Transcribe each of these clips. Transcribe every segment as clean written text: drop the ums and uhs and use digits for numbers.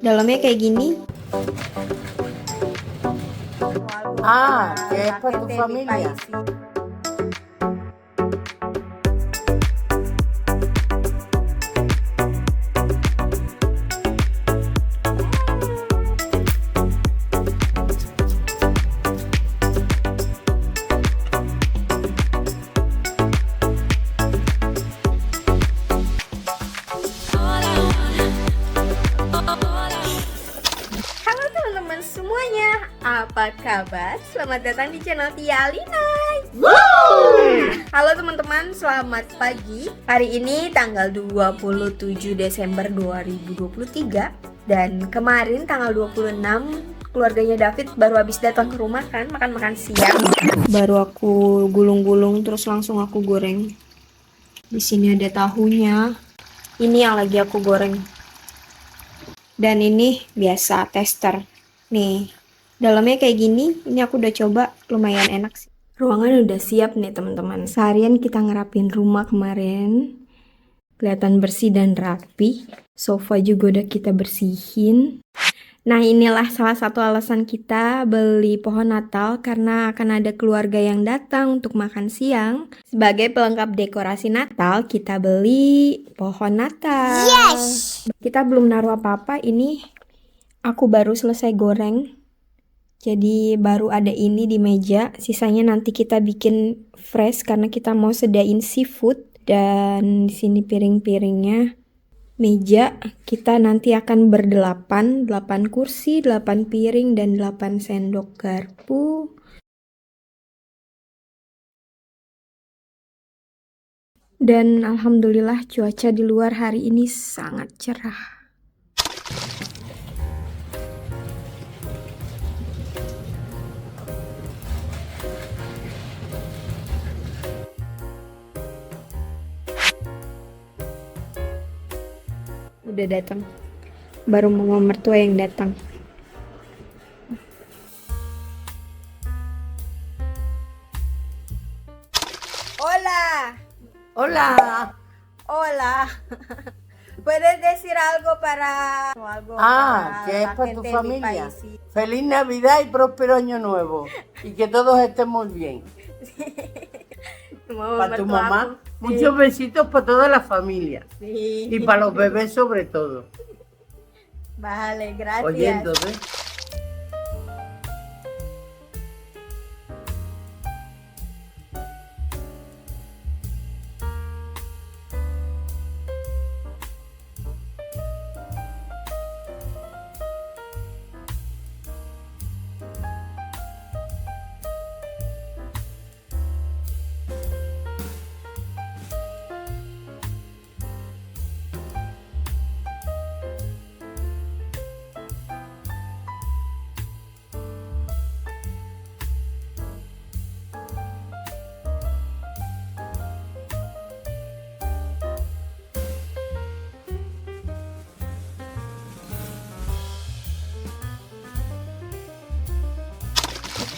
Dalamnya kayak gini. Ah, que es para tu familia. Halo teman-teman semuanya, apa kabar? Selamat datang di channel Tia Alina. Halo teman-teman, selamat pagi. Hari ini tanggal 27 Desember 2023. Dan kemarin tanggal 26, keluarganya David baru habis datang ke rumah kan, makan-makan siang. Baru aku gulung-gulung terus langsung aku goreng. Di sini ada tahunya. Ini yang lagi aku goreng. Dan ini biasa tester. Nih, dalamnya kayak gini. Ini aku udah coba, lumayan enak sih. Ruangan udah siap nih teman-teman. Seharian kita ngerapin rumah kemarin. Kelihatan bersih dan rapi. Sofa juga udah kita bersihin. Nah, inilah salah satu alasan kita beli pohon Natal karena akan ada keluarga yang datang untuk makan siang. Sebagai pelengkap dekorasi Natal, kita beli pohon Natal. Yes! Kita belum naruh apa-apa, ini aku baru selesai goreng. Jadi baru ada ini di meja, sisanya nanti kita bikin fresh karena kita mau sediain seafood. Dan di sini piring-piringnya. Meja kita nanti akan berdelapan, 8 kursi, 8 piring, dan 8 sendok garpu. Dan alhamdulillah cuaca di luar hari ini sangat cerah. Udah datang. Baru mama mertua yang datang. Hola. Hola. Hola. ¿Puedes decir algo para Que es para tu gente de mi familia. país? Sí. Feliz Navidad y próspero año nuevo. Y que todos estemos bien. Para tu mamá, muchos besitos para toda la familia. Sí. Y para los bebés sobre todo. Vale, gracias. Oye, entonces.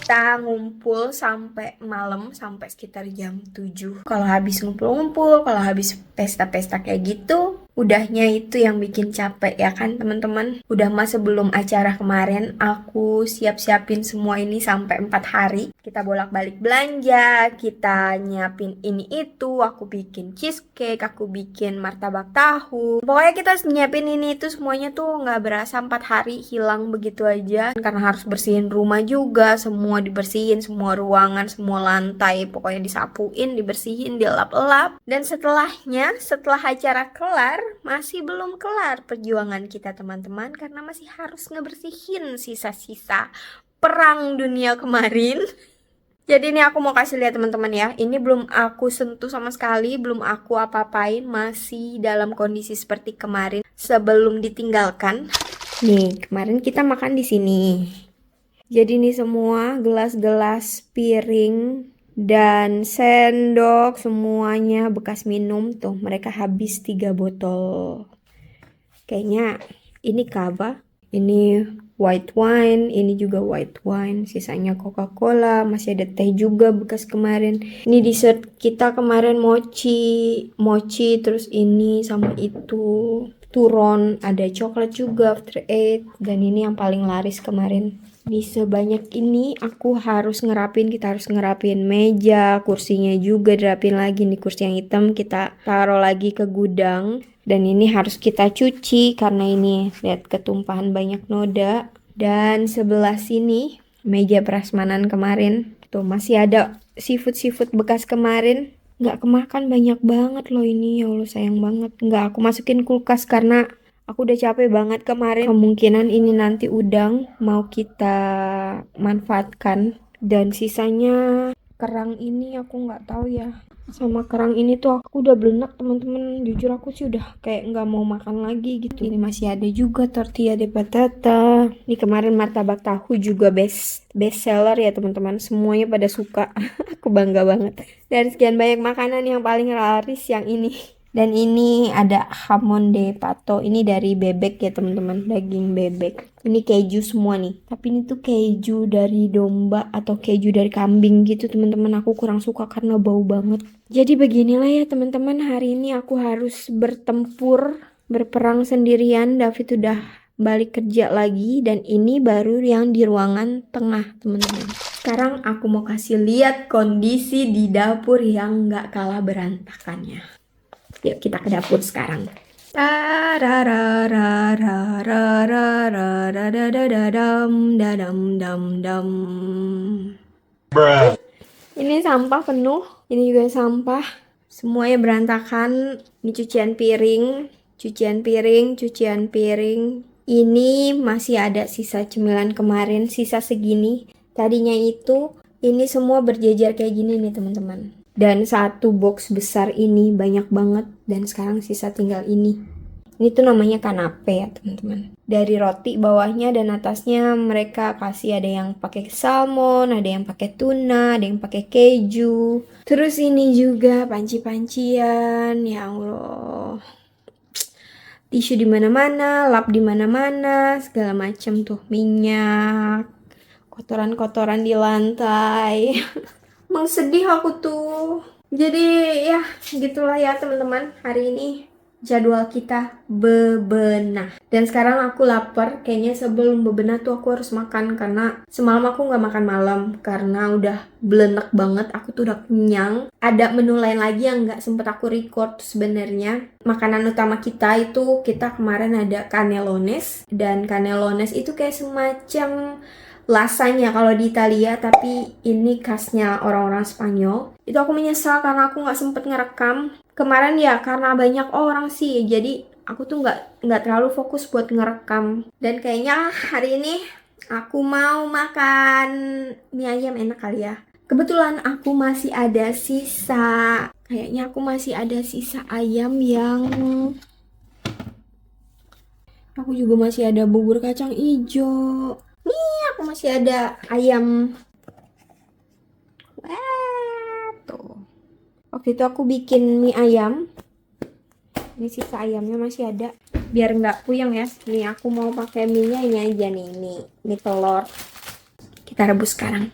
Kita ngumpul sampai malam, sampai sekitar jam 7. Kalau habis ngumpul-ngumpul, kalau habis pesta-pesta kayak gitu, udahnya itu yang bikin capek ya kan teman-teman. Udah mah sebelum acara kemarin aku siap-siapin semua ini sampai 4 hari. Kita bolak-balik belanja, kita nyiapin ini itu, aku bikin cheesecake, aku bikin martabak tahu. Pokoknya kita nyiapin ini itu semuanya tuh nggak berasa 4 hari hilang begitu aja. Karena harus bersihin rumah juga, semua dibersihin, semua ruangan, semua lantai, pokoknya disapuin, dibersihin, dilap-lap. Dan setelahnya, setelah acara kelar, masih belum kelar perjuangan kita teman-teman, karena masih harus ngebersihin sisa-sisa perang dunia kemarin. Jadi ini aku mau kasih lihat teman-teman ya. Ini belum aku sentuh sama sekali, belum aku apa-apain, masih dalam kondisi seperti kemarin sebelum ditinggalkan. Nih, kemarin kita makan di sini. Jadi ini semua gelas-gelas, piring, dan sendok semuanya bekas minum tuh. Mereka habis 3 botol. Kayaknya ini kava, ini white wine, ini juga white wine, sisanya Coca-Cola, masih ada teh juga bekas kemarin. Ini dessert kita kemarin mochi, terus ini sama itu. turon, ada coklat juga after eight, dan ini yang paling laris kemarin. Nih sebanyak ini aku harus ngerapin, kita harus ngerapin meja, kursinya juga dirapin lagi. Nih kursi yang hitam kita taruh lagi ke gudang. Dan ini harus kita cuci karena ini lihat ketumpahan banyak noda. Dan sebelah sini meja prasmanan kemarin. Tuh masih ada seafood bekas kemarin. Nggak kemakan banyak banget loh ini, ya Allah sayang banget. Nggak aku masukin kulkas karena aku udah capek banget kemarin. Kemungkinan ini nanti udang mau kita manfaatkan. Dan sisanya kerang ini aku nggak tahu ya. Sama kerang ini tuh aku udah belenak teman-teman. Jujur aku sih udah kayak nggak mau makan lagi gitu. Ini masih ada juga tortilla de patata. Ini kemarin martabak tahu juga best seller ya teman-teman. Semuanya pada suka. Aku bangga banget. Dari sekian banyak makanan yang paling laris yang ini. Dan ini ada hamon de pato. Ini dari bebek ya teman-teman, daging bebek. Ini keju semua nih. Tapi ini tuh keju dari domba atau keju dari kambing gitu teman-teman. Aku kurang suka karena bau banget. Jadi beginilah ya teman-teman. Hari ini aku harus bertempur, berperang sendirian. David udah balik kerja lagi. Dan ini baru yang di ruangan tengah teman-teman. Sekarang aku mau kasih lihat kondisi di dapur yang gak kalah berantakannya. Yuk kita ke dapur sekarang. Ini sampah penuh, ini juga sampah. Semuanya berantakan. Ini cucian piring. Ini masih ada sisa cemilan kemarin, sisa segini. Tadinya itu, ini semua berjejer kayak gini nih teman-teman. Dan satu box besar ini banyak banget. Dan sekarang sisa tinggal ini. Ini tuh namanya kanape ya teman-teman. Dari roti bawahnya dan atasnya mereka kasih ada yang pakai salmon, ada yang pakai tuna, ada yang pakai keju. Terus ini juga panci-pancian. Ya Allah. Tisu di mana-mana, lap di mana-mana, segala macam tuh, minyak, kotoran-kotoran di lantai. Emang sedih aku tuh. Jadi ya gitulah ya teman-teman. Hari ini jadwal kita bebenah. Dan sekarang aku lapar. Kayaknya sebelum bebenah tuh aku harus makan. Karena semalam aku gak makan malam. Karena udah belenek banget. Aku tuh udah kenyang. Ada menu lain lagi yang gak sempet aku record sebenarnya. Makanan utama kita itu, kita kemarin ada canelones. Dan canelones itu kayak semacam lasanya kalau di Italia, tapi ini khasnya orang-orang Spanyol. Itu aku menyesal karena aku nggak sempet ngerekam kemarin ya, karena banyak orang sih, jadi aku tuh nggak terlalu fokus buat ngerekam. Dan kayaknya hari ini aku mau makan mie ayam, enak kali ya. Kebetulan aku masih ada sisa, kayaknya aku masih ada sisa ayam yang aku juga masih ada bubur kacang hijau. Aku masih ada ayam. Wah, tuh. Waktu itu aku bikin mie ayam. Ini sisa ayamnya masih ada. Biar nggak puyeng ya. Nih aku mau pakai mie-nya ini aja nih. Ini telur. Kita rebus sekarang.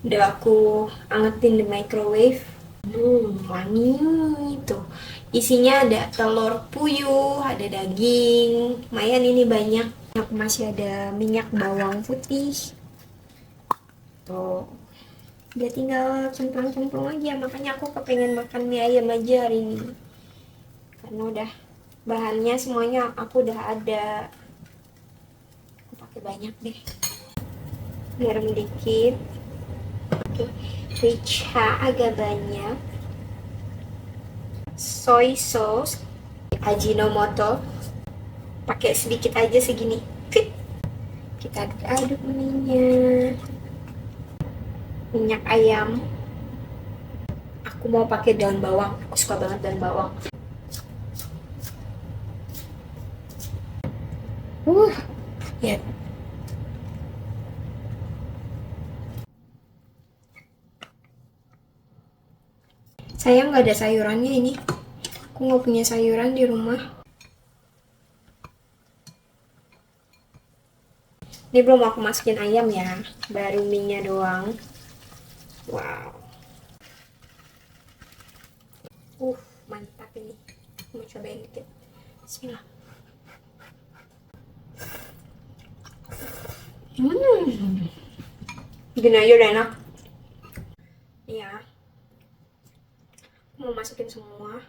Udah aku angetin di microwave. Wangi tuh. Isinya ada telur puyuh, ada daging. Lumayan ini banyak. Aku masih ada minyak bawang putih. Tuh. Dia tinggal cemplung-cemplung aja. Makanya aku kepengen makan mie ayam aja hari ini. Karena udah bahannya semuanya aku udah ada. Aku pakai banyak deh. Garam dikit. Oke. Rica agak banyak. Soy sauce, Ajinomoto, pakai sedikit aja segini. Fit. Kita aduk-aduk minyak ayam. Aku mau pakai daun bawang. Aku suka banget daun bawang. Ya. Sayang nggak ada sayurannya ini. Aku nggak punya sayuran di rumah. Ini belum aku masukin ayam ya, baru mie-nya doang. Wow. Mantap ini. cobain dikit. Bismillah. Gini aja udah enak. Nih ya, mau masukin semua,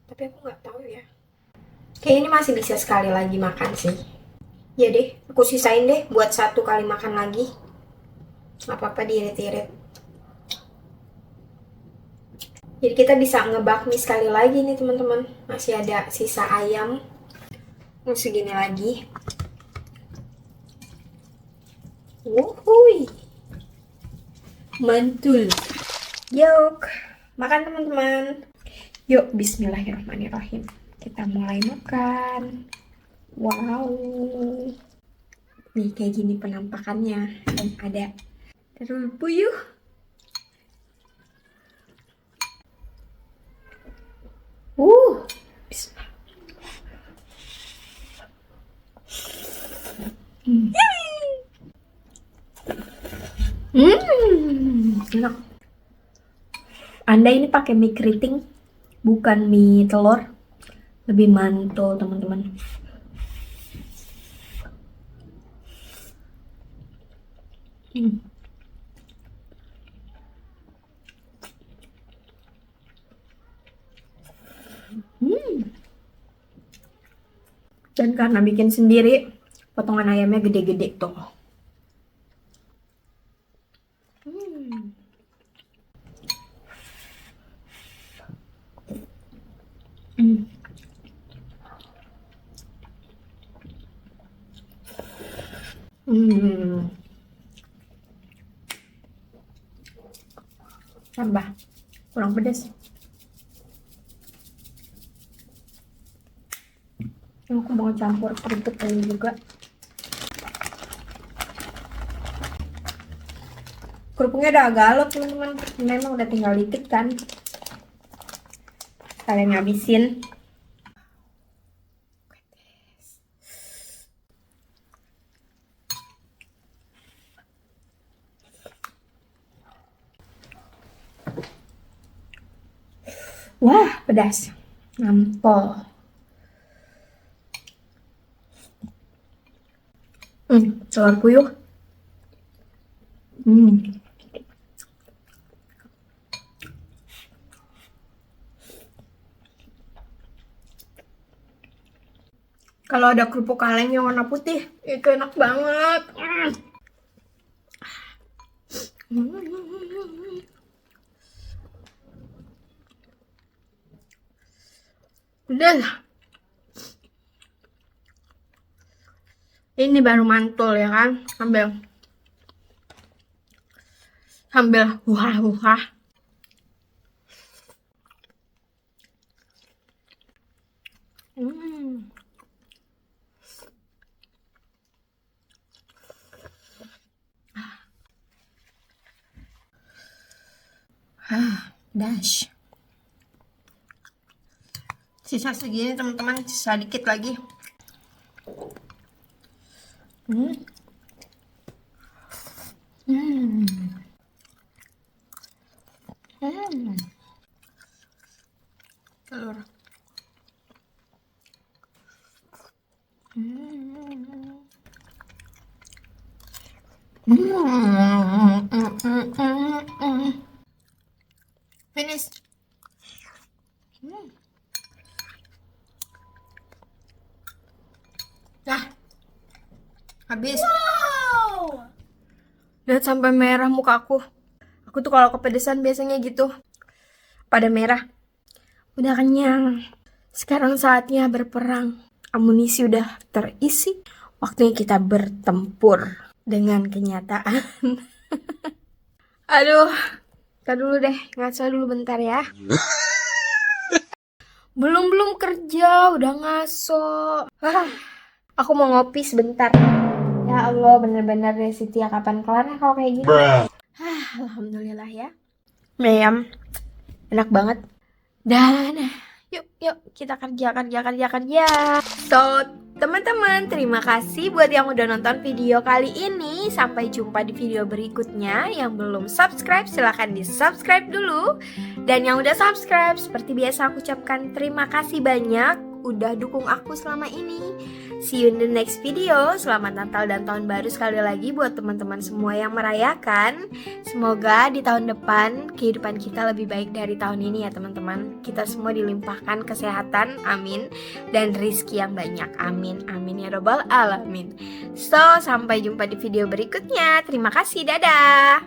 tapi aku nggak tahu ya. Kayak ini masih bisa sekali lagi makan sih. Ya deh, aku sisain deh buat 1 kali makan lagi. Nggak apa-apa diirit-irit. Jadi kita bisa ngebakmi sekali lagi nih teman-teman. Masih ada sisa ayam. Segini lagi. Wuhui. Mantul. Yuk, makan teman-teman. Yuk, bismillahirrahmanirrahim. Kita mulai makan. Wow. Nih kayak gini penampakannya. Dan ada telur puyuh. Bismillah. Enak. Anda ini pakai mie keriting, bukan mie telur. Lebih mantul teman-teman. Dan karena bikin sendiri, potongan ayamnya gede-gede tuh. Tambah, kurang pedas. Aku mau campur kerupuk ini juga. Kerupuknya udah agak alot teman-teman. Memang udah tinggal dikit kan. Kalian ngabisin. Wah, pedas. Nampol. Telur puyuh. Kalau ada kerupuk kaleng yang warna putih, itu enak banget. Udah. Ini baru mantul ya kan, sambil wah. Dash. Sisa segini teman-teman, sisa dikit lagi. Telur. Finish. Nah, habis. Wow. Lihat sampai merah muka aku. Aku tuh kalau kepedesan biasanya gitu. Pada merah. Udah kenyang. Sekarang saatnya berperang. Amunisi udah terisi. Waktunya kita bertempur dengan kenyataan. Aduh, tar dulu deh, ngaca dulu bentar ya. Belum kerja, udah ngaso. Aku mau ngopi sebentar. Ya Allah, bener-bener deh Siti, kapan kelarnya kalau kayak gini. Alhamdulillah ya. Meyam, enak banget. Dan yuk kita kerja. Soto. teman-teman, terima kasih buat yang udah nonton video kali ini. Sampai jumpa di video berikutnya. Yang belum subscribe, silahkan di subscribe dulu. Dan yang udah subscribe, seperti biasa aku ucapkan terima kasih banyak udah dukung aku selama ini. See you in the next video. Selamat Natal dan Tahun Baru sekali lagi buat teman-teman semua yang merayakan. Semoga di tahun depan kehidupan kita lebih baik dari tahun ini ya teman-teman. Kita semua dilimpahkan kesehatan, amin. Dan rizki yang banyak, amin. Amin ya robbal alamin. So, sampai jumpa di video berikutnya. Terima kasih, dadah.